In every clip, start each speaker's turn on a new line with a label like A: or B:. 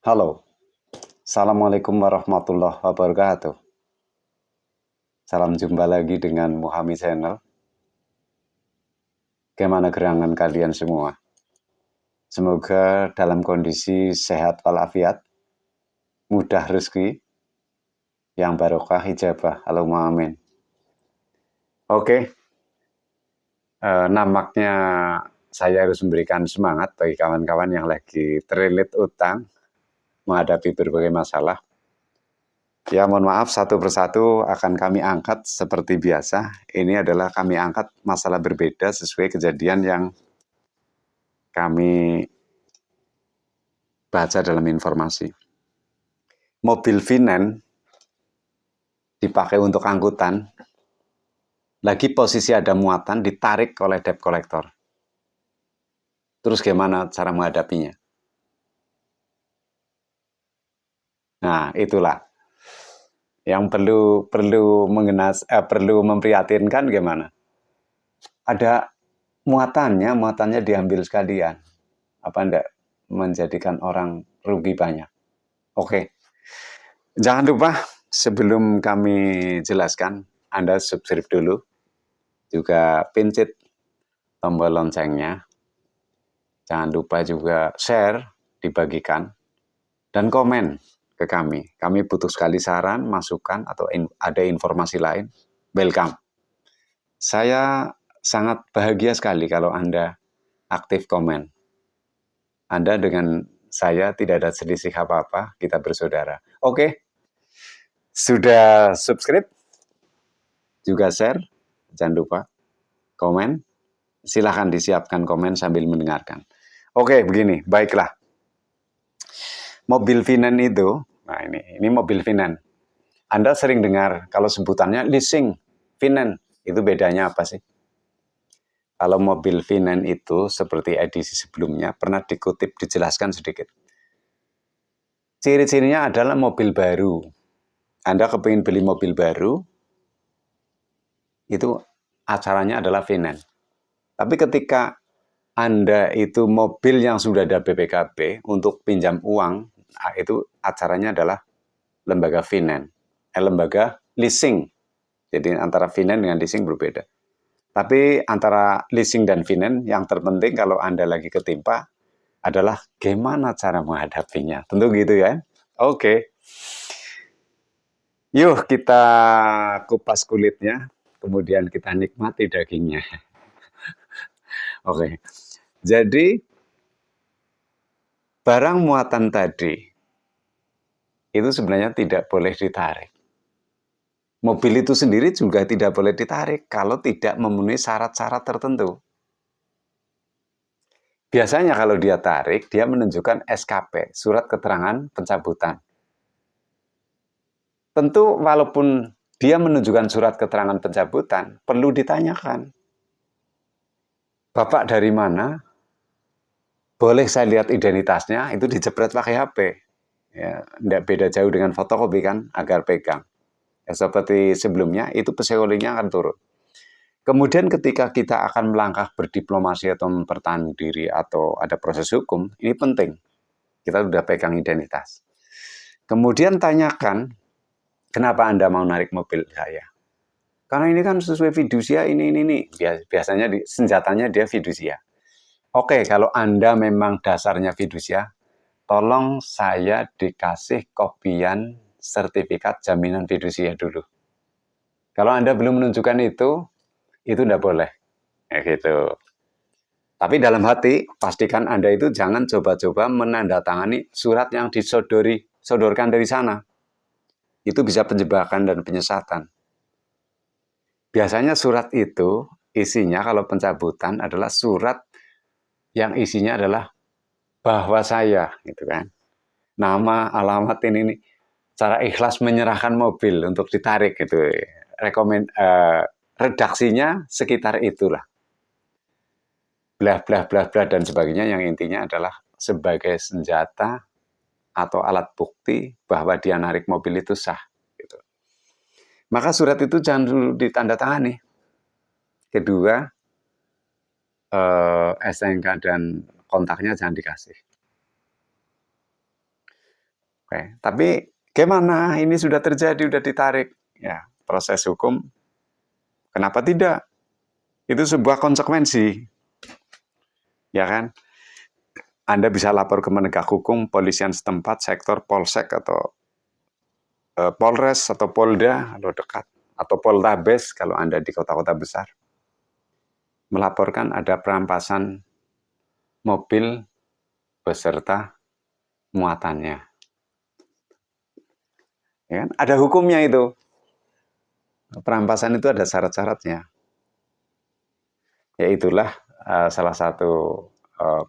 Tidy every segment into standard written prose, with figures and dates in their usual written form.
A: Halo, Assalamualaikum warahmatullahi wabarakatuh. Salam jumpa lagi dengan Muhammad Channel. Bagaimana gerangan kalian semua? Semoga dalam kondisi sehat walafiat, mudah rezeki, yang barokah hijabah. Allahumma amin. Oke, nampaknya saya harus memberikan semangat bagi kawan-kawan yang lagi terlilit utang, menghadapi berbagai masalah. Ya, mohon maaf, satu persatu akan kami angkat seperti biasa. Ini adalah kami angkat masalah berbeda sesuai kejadian yang kami baca dalam informasi. Mobil Vinen dipakai untuk angkutan, lagi posisi ada muatan, ditarik oleh debt collector. Terus gimana cara menghadapinya? Nah, itulah yang perlu memprihatinkan gimana? Ada muatannya diambil sekalian. Apa enggak menjadikan orang rugi banyak? Oke. Jangan lupa sebelum kami jelaskan, Anda subscribe dulu. Juga pencet tombol loncengnya. Jangan lupa juga share, dibagikan, dan komen ke kami. Kami butuh sekali saran, masukan, atau ada informasi lain. Welcome. Saya sangat bahagia sekali kalau Anda aktif komen. Anda dengan saya tidak ada selisih apa-apa, kita bersaudara. Oke, sudah subscribe, juga share, jangan lupa komen. Silahkan disiapkan komen sambil mendengarkan. Oke, begini, baiklah. Mobil Vinen itu, nah ini mobil Vinen. Anda sering dengar kalau sebutannya leasing, Vinen, itu bedanya apa sih? Kalau mobil Vinen itu seperti edisi sebelumnya pernah dikutip, dijelaskan sedikit. Ciri-cirinya adalah mobil baru. Anda kepingin beli mobil baru, itu acaranya adalah Vinen. Tapi ketika Anda itu mobil yang sudah ada BPKB untuk pinjam uang, itu acaranya adalah lembaga Vinen, lembaga leasing. Jadi antara Vinen dengan leasing berbeda. Tapi antara leasing dan Vinen yang terpenting kalau Anda lagi ketimpa adalah gimana cara menghadapinya. Tentu gitu ya. Oke. Yuk kita kupas kulitnya, kemudian kita nikmati dagingnya. Oke. Jadi barang muatan tadi itu sebenarnya tidak boleh ditarik. Mobil itu sendiri juga tidak boleh ditarik kalau tidak memenuhi syarat-syarat tertentu. Biasanya kalau dia tarik, dia menunjukkan SKP, surat keterangan pencabutan. Tentu walaupun dia menunjukkan surat keterangan pencabutan, perlu ditanyakan. Bapak dari mana? Boleh saya lihat identitasnya? Itu dijepret pakai HP. Ya, tidak beda jauh dengan fotokopi kan, agar pegang. Ya, seperti sebelumnya, itu pseudolinya akan turun. Kemudian ketika kita akan melangkah berdiplomasi atau mempertahankan diri atau ada proses hukum, ini penting. Kita sudah pegang identitas. Kemudian tanyakan, kenapa Anda mau narik mobil saya? Karena ini kan sesuai fidusia, ini. Biasanya senjatanya dia fidusia. Oke, kalau Anda memang dasarnya fidusia, tolong saya dikasih kopian sertifikat jaminan fidusia dulu. Kalau Anda belum menunjukkan itu tidak boleh. Ya gitu. Tapi dalam hati, pastikan Anda itu jangan coba-coba menandatangani surat yang disodorkan dari sana. Itu bisa penjebakan dan penyesatan. Biasanya surat itu isinya kalau pencabutan adalah surat yang isinya adalah bahwa saya, gitu kan. Nama, alamat ini cara ikhlas menyerahkan mobil untuk ditarik gitu. Redaksinya sekitar itulah. Blah blah blah blah dan sebagainya yang intinya adalah sebagai senjata atau alat bukti bahwa dia narik mobil itu sah. Gitu. Maka surat itu jangan dulu ditandatangani. Kedua, SNK dan kontaknya jangan dikasih. Oke. Tapi gimana? Ini sudah terjadi, sudah ditarik. Ya, proses hukum. Kenapa tidak? Itu sebuah konsekuensi. Ya kan? Anda bisa lapor ke penegak hukum, polisian setempat, sektor, polsek, atau polres, atau polda, kalau dekat. Atau poltabes, kalau Anda di kota-kota besar. Melaporkan ada perampasan mobil beserta muatannya. Ya kan? Ada hukumnya itu. Perampasan itu ada syarat-syaratnya. Ya itulah salah satu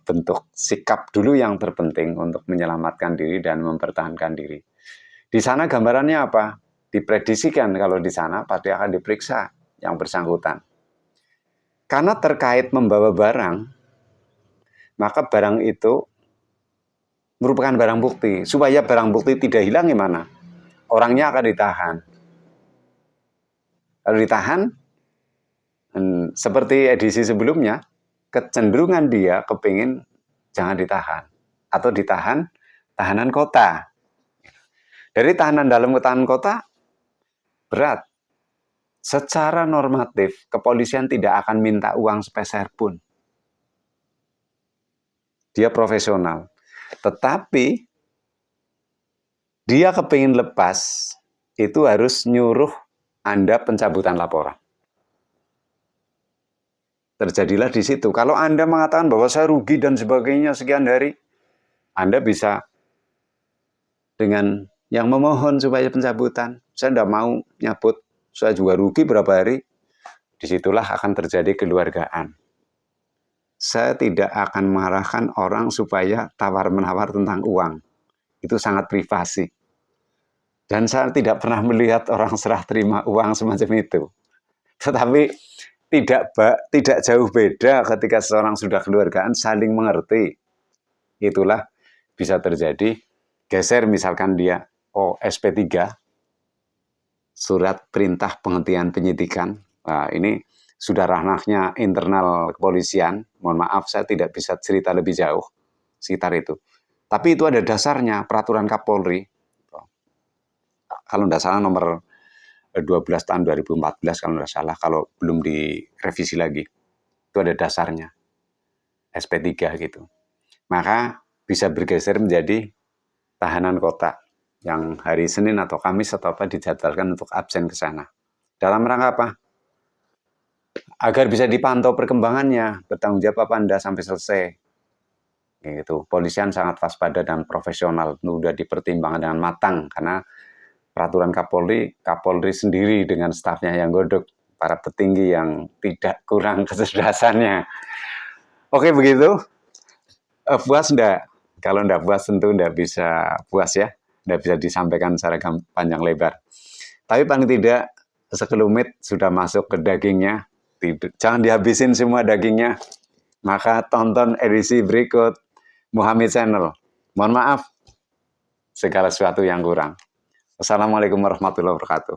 A: bentuk sikap dulu yang terpenting untuk menyelamatkan diri dan mempertahankan diri. Di sana gambarannya apa? Diprediksikan kalau di sana pasti akan diperiksa yang bersangkutan. Karena terkait membawa barang, maka barang itu merupakan barang bukti. Supaya barang bukti tidak hilang gimana? Orangnya akan ditahan. Kalau ditahan, seperti edisi sebelumnya, kecenderungan dia kepingin jangan ditahan. Atau ditahan, tahanan kota. Dari tahanan dalam tahanan kota, berat. Secara normatif, kepolisian tidak akan minta uang sepeser pun. Dia profesional. Tetapi, dia kepingin lepas, itu harus nyuruh Anda pencabutan laporan. Terjadilah di situ. Kalau Anda mengatakan bahwa saya rugi dan sebagainya sekian hari, Anda bisa dengan yang memohon supaya pencabutan. Saya tidak mau nyabut, saya juga rugi berapa hari. Disitulah akan terjadi keluargaan. Saya tidak akan mengarahkan orang supaya tawar-menawar tentang uang. Itu sangat privasi. Dan saya tidak pernah melihat orang serah terima uang semacam itu. Tetapi tidak jauh beda ketika seseorang sudah keluargaan saling mengerti. Itulah bisa terjadi geser misalkan dia SP3, surat perintah penghentian penyidikan. Nah, ini sudah ranahnya internal kepolisian. Mohon maaf saya tidak bisa cerita lebih jauh sekitar itu. Tapi itu ada dasarnya peraturan Kapolri. Kalau tidak salah nomor 12 tahun 2014 kalau tidak salah, kalau belum direvisi lagi. Itu ada dasarnya. SP3 gitu. Maka bisa bergeser menjadi tahanan kota yang hari Senin atau Kamis atau apa dijadwalkan untuk absen ke sana. Dalam rangka apa? Agar bisa dipantau perkembangannya, bertanggung jawab apa Anda sampai selesai. Gitu. Polisian sangat waspada dan profesional, sudah dipertimbangkan dengan matang karena peraturan Kapolri sendiri dengan stafnya yang godok, para petinggi yang tidak kurang kecerdasannya. Oke begitu, puas enggak? Kalau enggak puas tentu enggak bisa puas ya, enggak bisa disampaikan secara panjang lebar. Tapi paling tidak sekelumit sudah masuk ke dagingnya, jangan dihabisin semua dagingnya, maka tonton edisi berikut Muhammad Channel. Mohon maaf segala sesuatu yang kurang. Assalamualaikum warahmatullahi wabarakatuh.